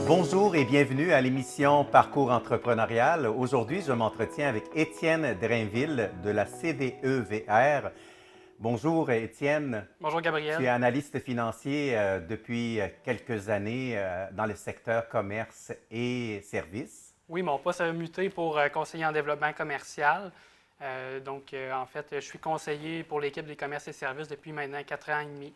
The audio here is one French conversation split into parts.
Bonjour et bienvenue à l'émission Parcours entrepreneurial. Aujourd'hui, je m'entretiens avec Étienne Drainville de la CDEVR. Bonjour Étienne. Bonjour Tu es Gabriel. analyste financier depuis quelques années dans le secteur commerce et services. Oui, mon poste a muté pour conseiller en développement commercial. En fait, je suis conseiller pour l'équipe des commerces et services depuis maintenant 4 ans et demi.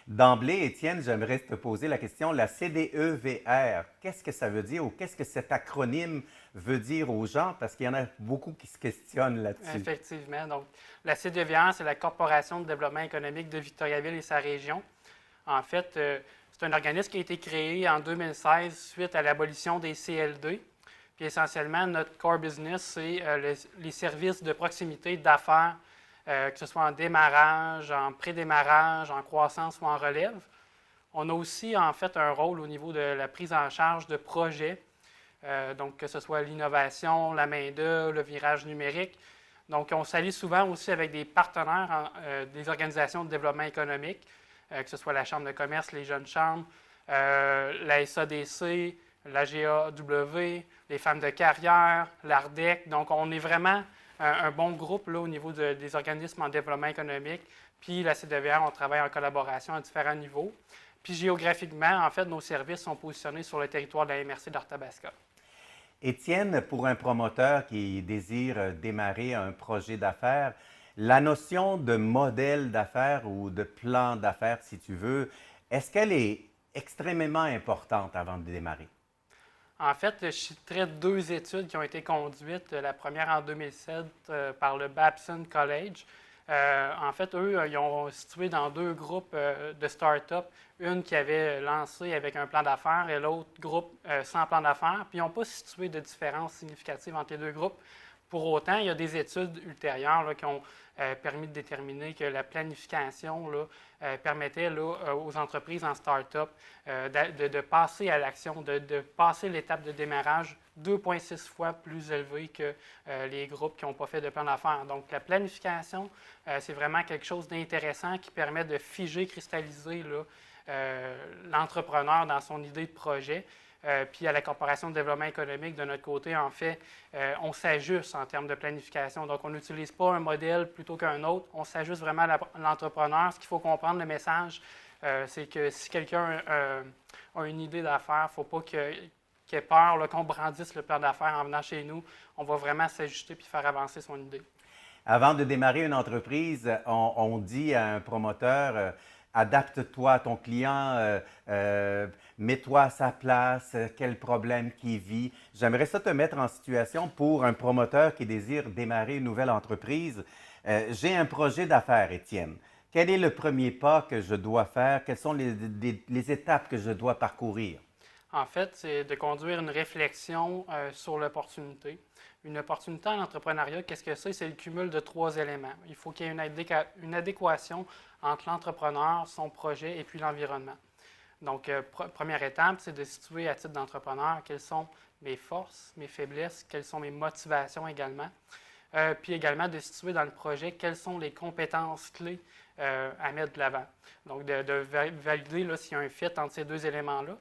D'emblée, Étienne, j'aimerais te poser la question, la CDEVR, qu'est-ce que ça veut dire ou qu'est-ce que cet acronyme veut dire aux gens? Parce qu'il y en a beaucoup qui se questionnent là-dessus. Effectivement. Donc, la CDVR, c'est la Corporation de développement économique de Victoriaville et sa région. En fait, c'est un organisme qui a été créé en 2016 suite à l'abolition des CLD. Puis essentiellement, notre core business, c'est les services de proximité d'affaires, que ce soit en démarrage, en pré-démarrage, en croissance ou en relève. On a aussi, en fait, un rôle au niveau de la prise en charge de projets, donc que ce soit l'innovation, la main-d'œuvre, le virage numérique. Donc, on s'allie souvent aussi avec des partenaires, des organisations de développement économique, que ce soit la Chambre de commerce, les jeunes chambres, la SADC, la GAW, les femmes de carrière, l'ARDEC. Donc, on est vraiment un bon groupe là, au niveau des organismes en développement économique. Puis, la CDVR, on travaille en collaboration à différents niveaux. Puis, géographiquement, en fait, nos services sont positionnés sur le territoire de la MRC d'Arthabasca. Étienne, pour un promoteur qui désire démarrer un projet d'affaires, la notion de modèle d'affaires ou de plan d'affaires, si tu veux, est-ce qu'elle est extrêmement importante avant de démarrer? En fait, je citerai 2 études qui ont été conduites. La première en 2007 par le Babson College. En fait, eux, ils ont situé dans 2 groupes de start-up. Une qui avait lancé avec un plan d'affaires et l'autre groupe sans plan d'affaires. Puis, ils n'ont pas situé de différence significative entre les 2 groupes. Pour autant, il y a des études ultérieures là, qui ont permis de déterminer que la planification là, permettait là, aux entreprises en start-up de passer à l'action, de passer l'étape de démarrage 2,6 fois plus élevée que les groupes qui n'ont pas fait de plan d'affaires. Donc, la planification, c'est vraiment quelque chose d'intéressant qui permet de figer, cristalliser là, l'entrepreneur dans son idée de projet. Puis à la Corporation de développement économique, de notre côté, en fait, on s'ajuste en termes de planification. Donc, on n'utilise pas un modèle plutôt qu'un autre. On s'ajuste vraiment à l'entrepreneur. Ce qu'il faut comprendre, le message, c'est que si quelqu'un a une idée d'affaires, il ne faut pas qu'il ait peur là, qu'on brandisse le plan d'affaires en venant chez nous. On va vraiment s'ajuster puis faire avancer son idée. Avant de démarrer une entreprise, on dit à un promoteur, adapte-toi à ton client, mets-toi à sa place, quel problème qu'il vit. J'aimerais ça te mettre en situation pour un promoteur qui désire démarrer une nouvelle entreprise. J'ai un projet d'affaires, Étienne. Quel est le premier pas que je dois faire? Quelles sont les étapes que je dois parcourir? En fait, c'est de conduire une réflexion sur l'opportunité. Une opportunité en entrepreneuriat, qu'est-ce que c'est? C'est le cumul de 3 éléments. Il faut qu'il y ait une adéquation entre l'entrepreneur, son projet et puis l'environnement. Donc, première étape, c'est de situer à titre d'entrepreneur quelles sont mes forces, mes faiblesses, quelles sont mes motivations également. Puis également de situer dans le projet quelles sont les compétences clés à mettre de l'avant. Donc, de valider s'il y a un fit entre ces 2 éléments-là.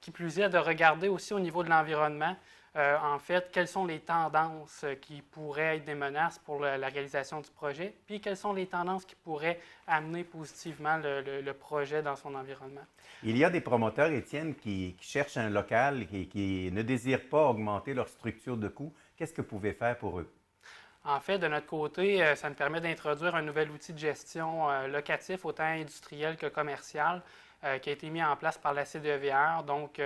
Qui plus est, de regarder aussi au niveau de l'environnement, en fait, quelles sont les tendances qui pourraient être des menaces pour la réalisation du projet, puis quelles sont les tendances qui pourraient amener positivement le projet dans son environnement. Il y a des promoteurs, Étienne, qui cherchent un local et qui ne désirent pas augmenter leur structure de coût. Qu'est-ce que vous pouvez faire pour eux? En fait, de notre côté, ça nous permet d'introduire un nouvel outil de gestion locatif, autant industriel que commercial, qui a été mis en place par la CDEVR. Donc,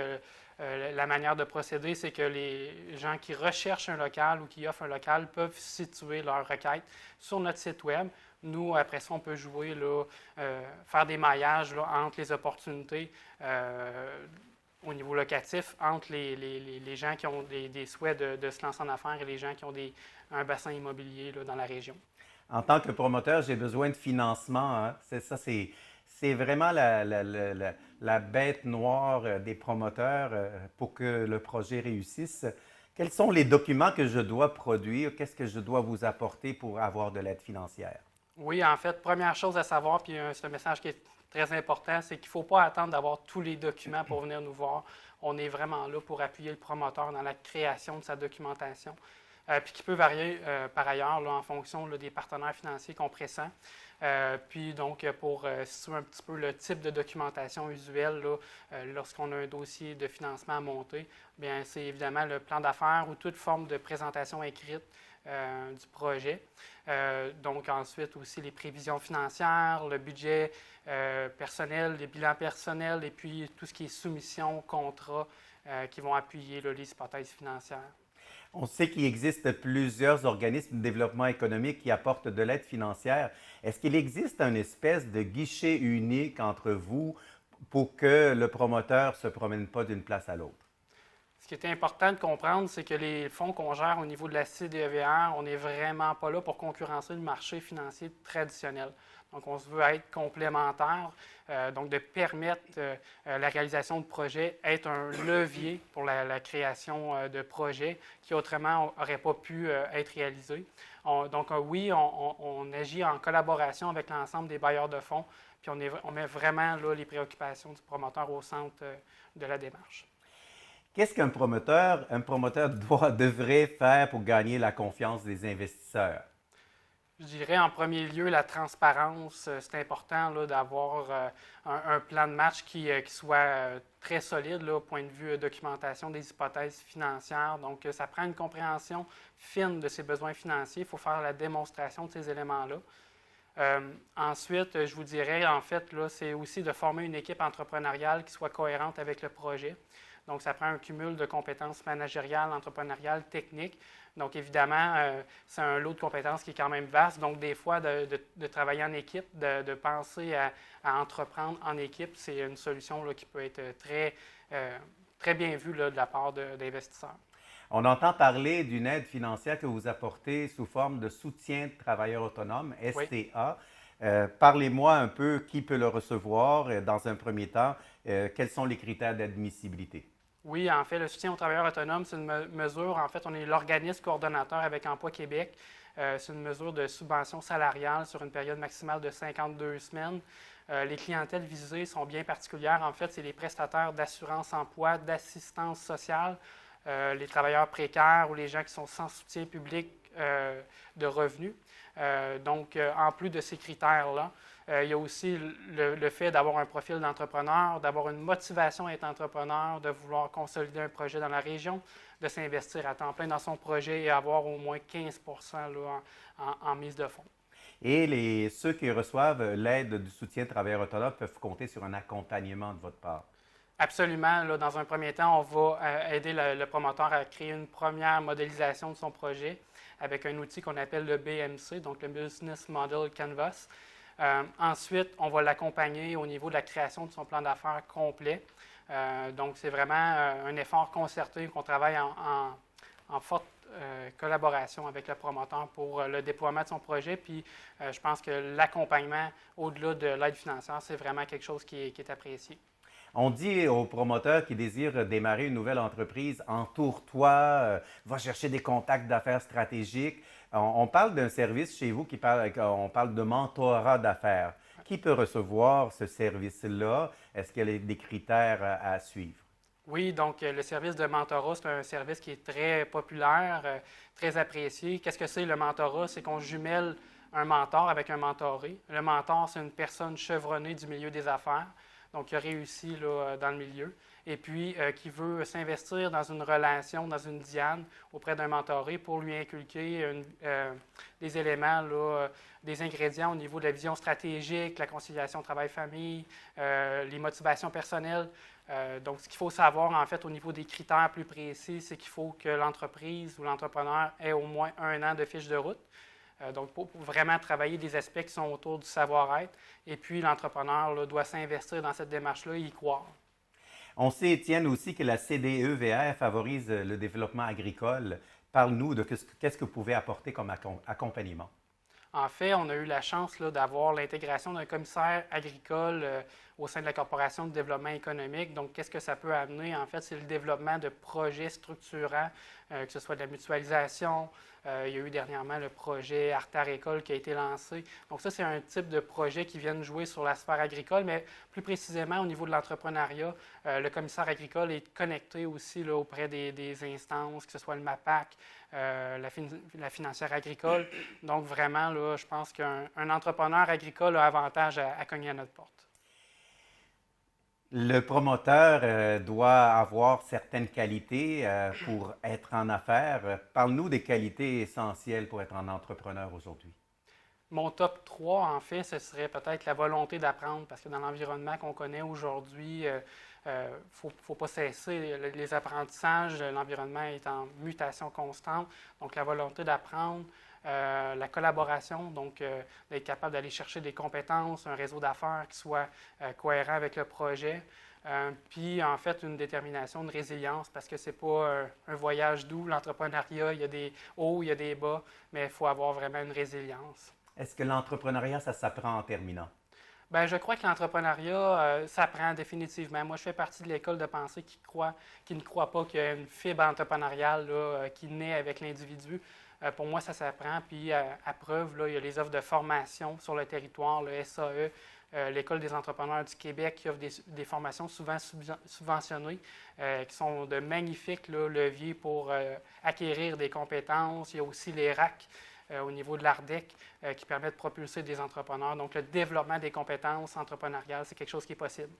la manière de procéder, c'est que les gens qui recherchent un local ou qui offrent un local peuvent situer leur requête sur notre site Web. Nous, après ça, on peut jouer, là, faire des maillages là, entre les opportunités au niveau locatif, entre les gens qui ont des souhaits de se lancer en affaires et les gens qui ont un bassin immobilier là, dans la région. En tant que promoteur, j'ai besoin de financement. Hein? C'est vraiment la bête noire des promoteurs pour que le projet réussisse. Quels sont les documents que je dois produire? Qu'est-ce que je dois vous apporter pour avoir de l'aide financière? Oui, en fait, première chose à savoir, puis c'est un message qui est très important, c'est qu'il ne faut pas attendre d'avoir tous les documents pour venir nous voir. On est vraiment là pour appuyer le promoteur dans la création de sa documentation, puis qui peut varier par ailleurs là, en fonction là, des partenaires financiers qu'on pressent. Puis donc, pour situer un petit peu le type de documentation usuelle là, lorsqu'on a un dossier de financement à monter, bien c'est évidemment le plan d'affaires ou toute forme de présentation écrite du projet. Donc ensuite aussi les prévisions financières, le budget personnel, les bilans personnels et puis tout ce qui est soumission, contrat qui vont appuyer là, les hypothèses financières. On sait qu'il existe plusieurs organismes de développement économique qui apportent de l'aide financière. Est-ce qu'il existe une espèce de guichet unique entre vous pour que le promoteur ne se promène pas d'une place à l'autre? Ce qui est important de comprendre, c'est que les fonds qu'on gère au niveau de la CDEVR, on n'est vraiment pas là pour concurrencer le marché financier traditionnel. Donc, on se veut être complémentaire, donc de permettre la réalisation de projets, être un levier pour la création de projets qui autrement n'auraient pas pu être réalisés. Donc, oui, on agit en collaboration avec l'ensemble des bailleurs de fonds, puis on met vraiment là, les préoccupations du promoteur au centre de la démarche. Qu'est-ce qu'un promoteur devrait faire pour gagner la confiance des investisseurs? Je dirais en premier lieu la transparence. C'est important là, d'avoir un plan de match qui soit très solide là, au point de vue documentation des hypothèses financières. Donc, ça prend une compréhension fine de ses besoins financiers. Il faut faire la démonstration de ces éléments-là. Ensuite, je vous dirais, en fait, là, c'est aussi de former une équipe entrepreneuriale qui soit cohérente avec le projet. Donc, ça prend un cumul de compétences managériales, entrepreneuriales, techniques. Donc, évidemment, c'est un lot de compétences qui est quand même vaste. Donc, des fois, de travailler en équipe, de penser à entreprendre en équipe, c'est une solution là, qui peut être très bien vue là, de la part d'investisseurs. On entend parler d'une aide financière que vous apportez sous forme de soutien de travailleurs autonomes, STA. Oui. Parlez-moi un peu qui peut le recevoir dans un premier temps. Quels sont les critères d'admissibilité? Oui, en fait, le soutien aux travailleurs autonomes, c'est une mesure, en fait, on est l'organisme coordonnateur avec Emploi Québec. C'est une mesure de subvention salariale sur une période maximale de 52 semaines. Les clientèles visées sont bien particulières. En fait, c'est les prestataires d'assurance-emploi, d'assistance sociale, les travailleurs précaires ou les gens qui sont sans soutien public de revenus. Donc, en plus de ces critères-là, il y a aussi le fait d'avoir un profil d'entrepreneur, d'avoir une motivation à être entrepreneur, de vouloir consolider un projet dans la région, de s'investir à temps plein dans son projet et avoir au moins 15 là, en mise de fonds. Et ceux qui reçoivent l'aide du soutien de travailleurs autonomes peuvent compter sur un accompagnement de votre part? Absolument. Là, dans un premier temps, on va aider le promoteur à créer une première modélisation de son projet avec un outil qu'on appelle le BMC, donc le Business Model Canvas. Ensuite, on va l'accompagner au niveau de la création de son plan d'affaires complet. Donc, c'est vraiment un effort concerté qu'on travaille en forte collaboration avec le promoteur pour le déploiement de son projet. Puis, je pense que l'accompagnement au-delà de l'aide financière, c'est vraiment quelque chose qui est apprécié. On dit aux promoteurs qui désirent démarrer une nouvelle entreprise, entoure-toi, va chercher des contacts d'affaires stratégiques. On parle d'un service chez vous on parle de mentorat d'affaires. Qui peut recevoir ce service-là? Est-ce qu'il y a des critères à suivre? Oui, donc le service de mentorat, c'est un service qui est très populaire, très apprécié. Qu'est-ce que c'est le mentorat? C'est qu'on jumelle un mentor avec un mentoré. Le mentor, c'est une personne chevronnée du milieu des affaires, donc qui a réussi là, dans le milieu, et puis qui veut s'investir dans une relation, dans une diane auprès d'un mentoré pour lui inculquer des éléments, là, des ingrédients au niveau de la vision stratégique, la conciliation travail-famille, les motivations personnelles. Donc, ce qu'il faut savoir, en fait, au niveau des critères plus précis, c'est qu'il faut que l'entreprise ou l'entrepreneur ait au moins 1 an de fiche de route. Donc, pour vraiment travailler des aspects qui sont autour du savoir-être. Et puis, l'entrepreneur là, doit s'investir dans cette démarche-là et y croire. On sait, Étienne, aussi que la CDEVR favorise le développement agricole. Parle-nous de qu'est-ce que vous pouvez apporter comme accompagnement. En fait, on a eu la chance là, d'avoir l'intégration d'un commissaire agricole au sein de la Corporation de développement économique. Donc, qu'est-ce que ça peut amener? En fait, c'est le développement de projets structurants, que ce soit de la mutualisation. Il y a eu dernièrement le projet Artère École qui a été lancé. Donc, ça, c'est un type de projet qui vient jouer sur la sphère agricole, mais plus précisément au niveau de l'entrepreneuriat, le commissaire agricole est connecté aussi là, auprès des instances, que ce soit le MAPAC, la financière agricole. Donc, vraiment, là, je pense qu'un entrepreneur agricole a avantage à cogner à notre porte. Le promoteur doit avoir certaines qualités pour être en affaires. Parle-nous des qualités essentielles pour être un entrepreneur aujourd'hui. Mon top 3, en fait, ce serait peut-être la volonté d'apprendre, parce que dans l'environnement qu'on connaît aujourd'hui, il ne faut pas cesser les apprentissages. L'environnement est en mutation constante. Donc, la volonté d'apprendre, la collaboration, donc d'être capable d'aller chercher des compétences, un réseau d'affaires qui soit cohérent avec le projet. Puis, en fait, une détermination, une résilience, parce que ce n'est pas un voyage doux. L'entrepreneuriat, il y a des hauts, il y a des bas, mais il faut avoir vraiment une résilience. Est-ce que l'entrepreneuriat, ça s'apprend en terminant? Bien, je crois que l'entrepreneuriat s'apprend définitivement. Moi, je fais partie de l'école de pensée qui ne croit pas qu'il y a une fibre entrepreneuriale là, qui naît avec l'individu. Pour moi, ça s'apprend. Puis, à preuve, là, il y a les offres de formation sur le territoire, le SAE, l'École des entrepreneurs du Québec qui offre des formations souvent subventionnées, qui sont de magnifiques là, leviers pour acquérir des compétences. Il y a aussi les RAC au niveau de l'ARDEC qui permet de propulser des entrepreneurs. Donc, le développement des compétences entrepreneuriales, c'est quelque chose qui est possible.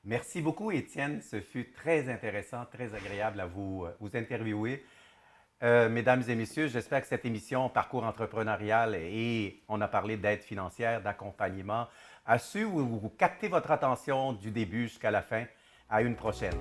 Merci beaucoup, Étienne. Ce fut très intéressant, très agréable à vous interviewer. Mesdames et messieurs, j'espère que cette émission Parcours entrepreneurial et on a parlé d'aide financière, d'accompagnement, a su vous capter votre attention du début jusqu'à la fin. À une prochaine.